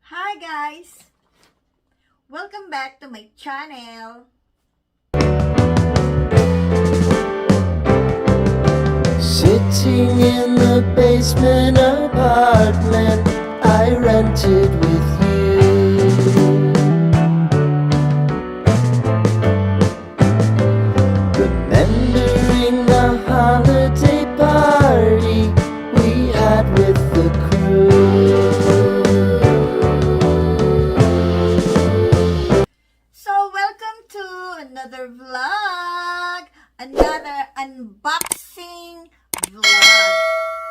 Hi guys! Welcome back to my channel. Sitting in the basement apartment I rented with you. Remembering the holiday party we had with the crew. So, welcome to another vlog. Another unboxing vlog.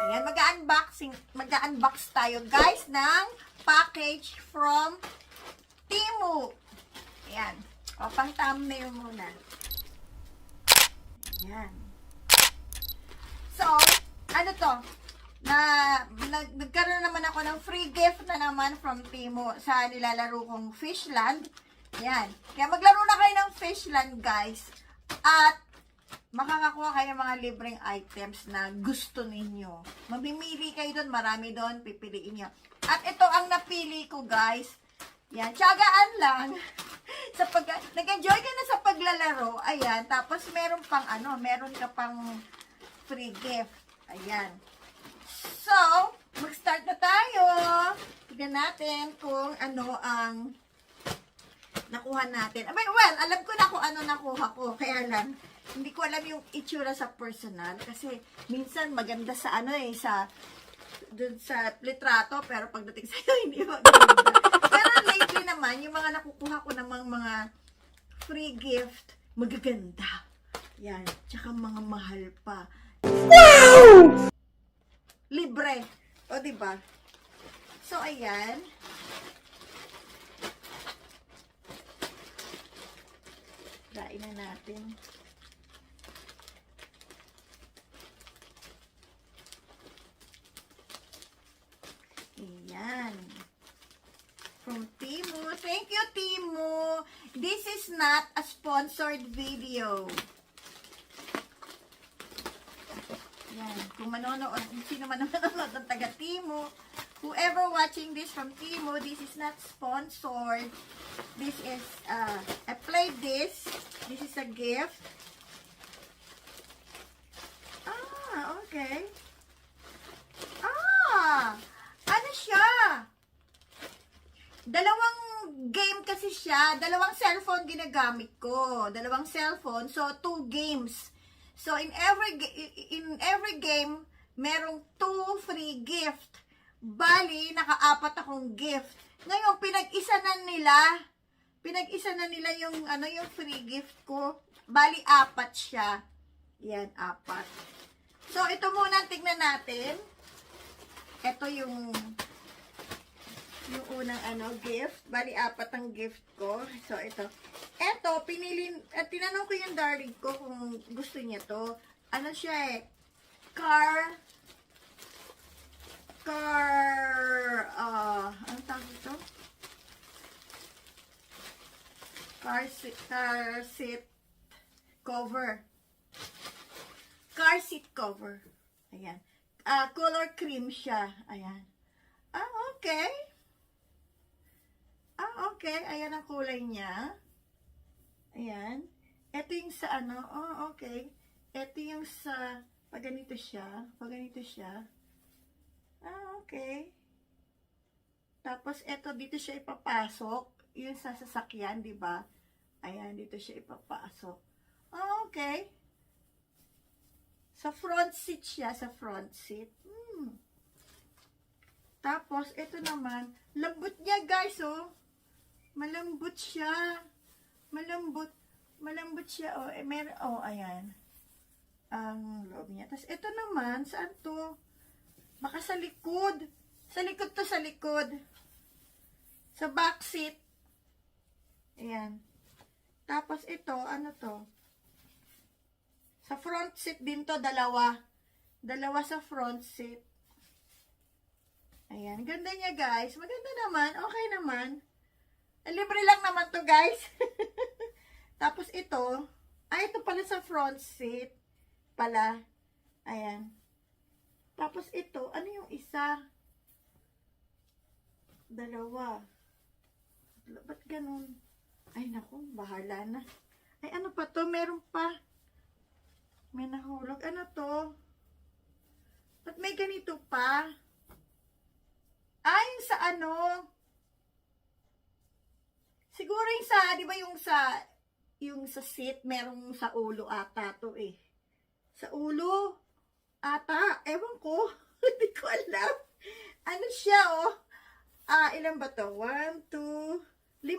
Ayan, mag-unbox tayo guys ng package from Temu. Ayan. O, pang thumbnail muna. Ayan. So, ano to? Nagkaroon naman ako ng free gift na naman from Temu sa nilalaro kong Fishland. Yan. Kaya maglaro na kayo ng Fishland, guys. At makakakuha kayo ng mga libreng items na gusto ninyo. Mamimili kayo doon. Marami doon. Pipiliin nyo. At ito ang napili ko, guys. Yan. Tiyagaan lang. Nag-enjoy ka na sa paglalaro. Ayan. Tapos meron pang meron ka pang free gift. Ayan. So, mag-start na tayo. Tignan natin kung ano ang nakuha natin. Well, alam ko na kung ano nakuha ko. Kaya lang, hindi ko alam yung itsura sa personal. Kasi, minsan maganda sa dun sa litrato. Pero pagdating sa'yo, hindi maganda. Pero lately naman, yung mga nakukuha ko namang mga free gift, magaganda. Yan. Tsaka mga mahal pa. Wow! Libre. O, diba? So, ayan. Dain na natin. Ayan. From Temu. Thank you, Temu. This is not a sponsored video. Yan. Kung manonood, sino man manonood ng taga Temu, whoever watching this from Temu, this is not sponsored. This is, I played this. This is a gift. Ah, okay. Ah, ano siya? Dalawang game kasi siya. Dalawang cellphone ginagamit ko. Dalawang cellphone. So, 2 games. So, in every game, merong 2 free gift. Bali, naka-4 akong gift. Ngayon, pinag-isa na nila yung, yung free gift ko. Bali, 4 siya. Yan, 4. So, ito muna, tignan natin. Ito yung unang gift. Bali, 4 ang gift ko. So, ito. Ito, tinanong ko yung darling ko kung gusto niya to. Ano siya anong tawag ito? Car seat cover. Car seat cover. Ayan. Color cream siya. Ayan. Okay. Okay. Ayan ang kulay niya. Ayan. Ito yung sa okay. Ito yung sa, pag ganito siya. Okay. Tapos, ito, dito siya ipapasok. Yung sa sasakyan, di ba? Ayan, dito siya ipapasok. Okay. Sa front seat siya, sa front seat. Tapos, ito naman, lambot niya, guys, oh. Malambot siya. Malambot siya, oh. Ayan. Ang loob niya. Tapos, ito naman, saan to? Baka sa likod. Sa likod to, sa likod. Sa back seat. Ayan. Tapos, ito, ano to? Sa front seat din to, dalawa. Dalawa sa front seat. Ayan. Ganda niya, guys. Maganda naman. Okay naman. Libre lang naman to, guys. Tapos, ito. Ito pala sa front seat. Pala. Ayan. Tapos, ito. Ano yung isa? Dalawa. Ba't ganun? Ay, naku, bahala na. Ay, ano pa to? Meron pa. May nahulog. Ano to? Ba't may ganito pa? Ay, yung sa ano? Siguro yung sa, di ba yung sa seat, merong sa ulo ata to eh. Sa ulo? Ata, ewan ko. Hindi ko alam. Ano siya, oh? Ilan ba to? 1, 2, 5.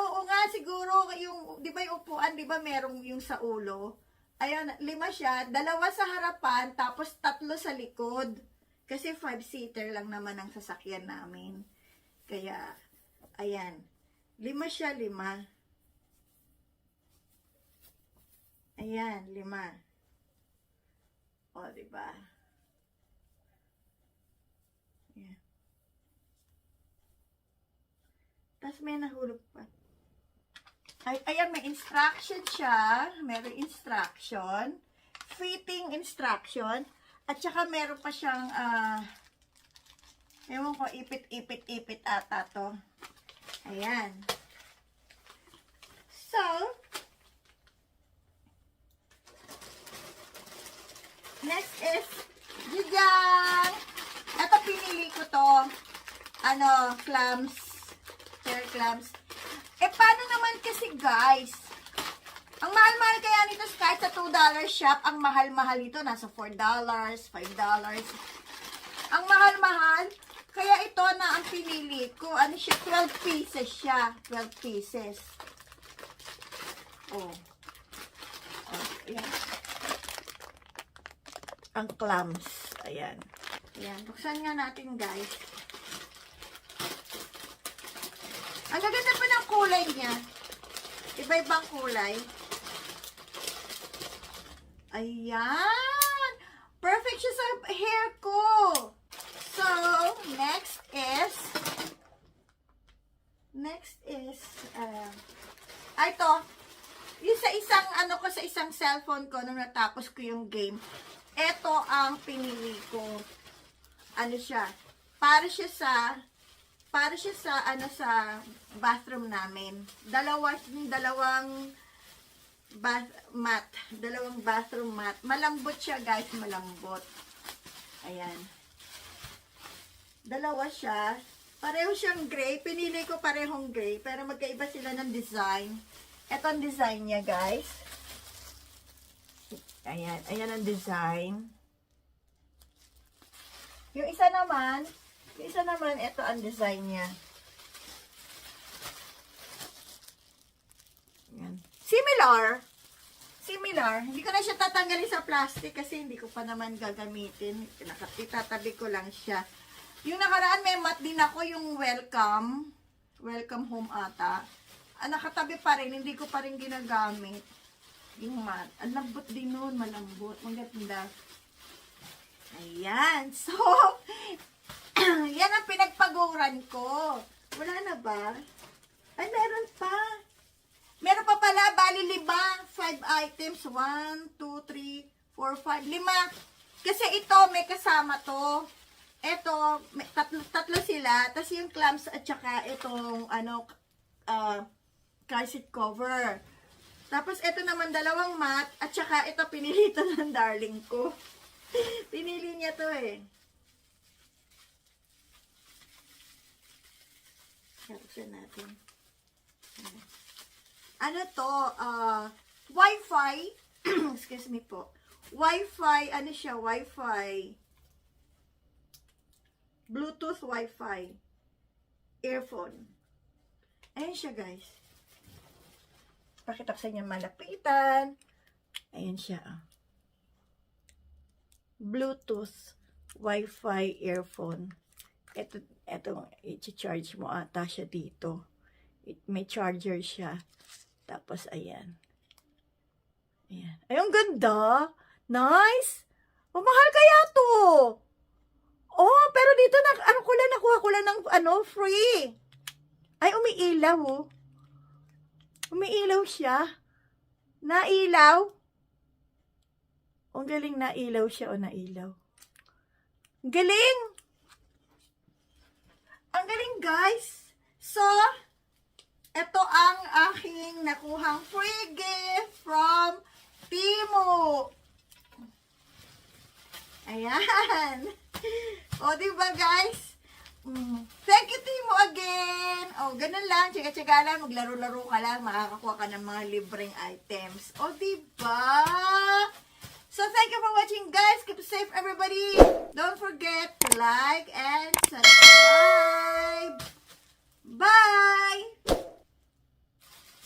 Oo nga, siguro, yung, di ba yung upuan, di ba merong yung sa ulo? Ayan, 5 siya. 2 sa harapan, tapos 3 sa likod. Kasi 5-seater lang naman ang sasakyan namin. Kaya, ayan. 5 siya, 5. Ayan, 5. O, diba? Ayan. Tapos may nahulog pa. Ay, ayan, may instruction siya. Meron instruction. Fitting instruction. At saka meron pa siyang, ewan ko, ipit ata to. Ayan. So, next is, jijang! Ito, pinili ko to. Clams. Hair clams. Paano naman kasi, guys? Ang mahal-mahal kaya nito kahit sa $2 shop, ang mahal-mahal nito. Nasa $4, $5. Ang mahal-mahal. Kaya ito na ang pinili ko. Ano siya? 12 pieces siya. 12 pieces. Oh. Ayan. Ang clams. Ayan. Ayan. Buksan nga natin, guys. Ang gaganda pa ng kulay niya. Iba-ibang kulay. Ayan! Perfect siya sa hair ko! So, next is, ito, yung sa isang, sa isang cellphone ko, nung natapos ko yung game, ito ang pinili ko. Ano siya? Para siya sa bathroom namin. Dalawang bathroom mat. Malambot siya, guys, malambot. Ayan. 2 siya. Pareho siyang gray. Pinili ko parehong gray, pero magkaiba sila ng design. Ito ang design niya, guys. Ayan. Ayan ang design. Yung isa naman, ito ang design niya. Ayan. Similar. Hindi ko na siya tatanggalin sa plastic kasi hindi ko pa naman gagamitin. Itatabi ko lang siya. Yung nakaraan may mat din ako, yung welcome home ata. Nakatabi pa rin, hindi ko pa rin ginagamit. Yung mat. Ang lambot din nun, malambot. Maganda. Ayan. So, yan ang pinagpaguran ko. Wala na ba? Ay, meron pa. Meron pa pala, bali 5 items. 1, 2, 3, 4, 5, 5. Kasi ito, may kasama to. Ito, tatlo sila. Tapos yung clams at saka itong, car seat cover. Tapos ito naman, 2 mat. At saka ito, pinili ito ng darling ko. Pinili niya to eh. Buksan natin. Ano to? Wi-Fi. Excuse me po. Wi-Fi. Ano siya? Wi-Fi. Bluetooth Wi-Fi. Earphone. Ayan siya, guys. Pakita ko sa inyo malapitan. Ayan siya. Bluetooth Wi-Fi earphone. Ito, i-charge mo ata siya dito. May charger siya. Tapos, ayan. Ayan. Ay, ang ganda. Nice. Mahal kaya to. Oh, pero dito, nakuha ko lang ng, free. Ay, umiilaw, oh. Umiilaw siya. Nailaw. Ang galing, nailaw siya, o nailaw. Galing! Ang galing guys. So, ito ang aking nakuhang free gift from Timo. Ayan. O, diba guys? Thank you, Timo, again. O, ganun lang. Tsika-tsika lang. Maglaro-laro ka lang. Makakakuha ka ng mga libreng items. O, diba? So, thank you for watching, guys. Keep safe, everybody. Don't forget to like and subscribe. Bye!